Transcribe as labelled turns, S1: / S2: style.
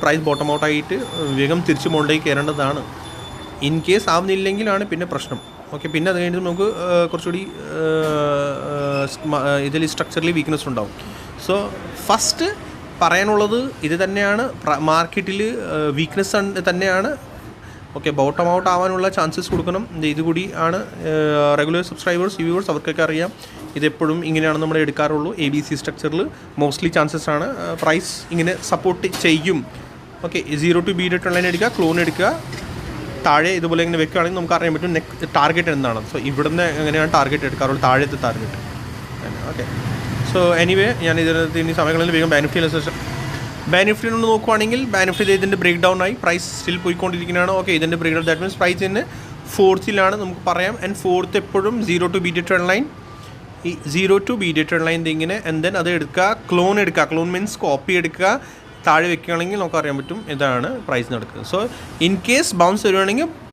S1: Price bottom out ആയിട്ട് വേഗം തിരിച്ച് മുകളിലേക്ക് കയറേണ്ടതാണ്. ഇൻ കേസ് ആവുന്നില്ലെങ്കിലാണ് പിന്നെ പ്രശ്നം. ഓക്കെ, പിന്നെ അത് കഴിഞ്ഞിട്ട് നമുക്ക് കുറച്ചുകൂടി ഇതിൽ സ്ട്രക്ചറലി വീക്ക്നെസ് ഉണ്ടാവും. സോ ഫസ്റ്റ് പറയാനുള്ളത് ഇത് തന്നെയാണ്, മാർക്കറ്റിൽ വീക്ക്നെസ് തന്നെയാണ്. ഓക്കെ, ബോട്ടം ഔട്ട് ആവാനുള്ള ചാൻസസ് കൊടുക്കണം. ഇതുകൂടി ആണ് റെഗുലർ സബ്സ്ക്രൈബേഴ്സ്, വ്യൂവേഴ്സ് അവർക്കൊക്കെ അറിയാം. ഇതെപ്പോഴും ഇങ്ങനെയാണ് നമ്മൾ എടുക്കാറുള്ളൂ. ABC സ്ട്രക്ചറിൽ മോസ്റ്റ്ലി ചാൻസസ് ആണ് പ്രൈസ് ഇങ്ങനെ സപ്പോർട്ട് ചെയ്യും. Okay, 0 to B trend line എടുക്കുക, ക്ലോൺ എടുക്കുക, താഴെ ഇതുപോലെ ഇങ്ങനെ വെക്കുകയാണെങ്കിൽ നമുക്ക് അറിയാൻ പറ്റും ടാർഗറ്റ് എന്താണ്. സോ ഇവിടുന്ന് എങ്ങനെയാണ് ടാർഗറ്റ് എടുക്കാറുള്ളത്, താഴത്തെ ടാർഗറ്റ്. ഓക്കെ, സോ എനിവേ ഞാൻ ഇതിനകത്ത് ഇനി സമയങ്ങളിൽ വേഗം ബാനിഫ്റ്റിയിൽ നിന്ന് നോക്കുവാണെങ്കിൽ ബാനിഫ്റ്റ് ഇതിൻ്റെ ബ്രേക്ക് ഡൗൺ ആയി, പ്രൈസ് സ്റ്റിൽ പോയിക്കൊണ്ടിരിക്കുന്നതാണ്. ഓക്കെ, ഇതിൻ്റെ break down that means price ഇന്ന് 4th നമുക്ക് പറയാം. ആൻഡ് 4th എപ്പോഴും 0 to B ട്രെൻഡ് ലൈൻ, ഈ 0 to B ട്രെൻഡ് ലൈൻ ഇങ്ങനെ, ആൻഡ് ദെൻ അത് എടുക്കുക, ക്ലോൺ എടുക്കുക. ക്ലോൺ മീൻസ് കോപ്പി എടുക്കുക, താഴെ വെക്കുകയാണെങ്കിൽ നമുക്ക് അറിയാൻ പറ്റും ഇതാണ് പ്രൈസ് നടക്കുന്നത്. സോ ഇൻ കേസ് ബൗൺസ് വരുവാണെങ്കിൽ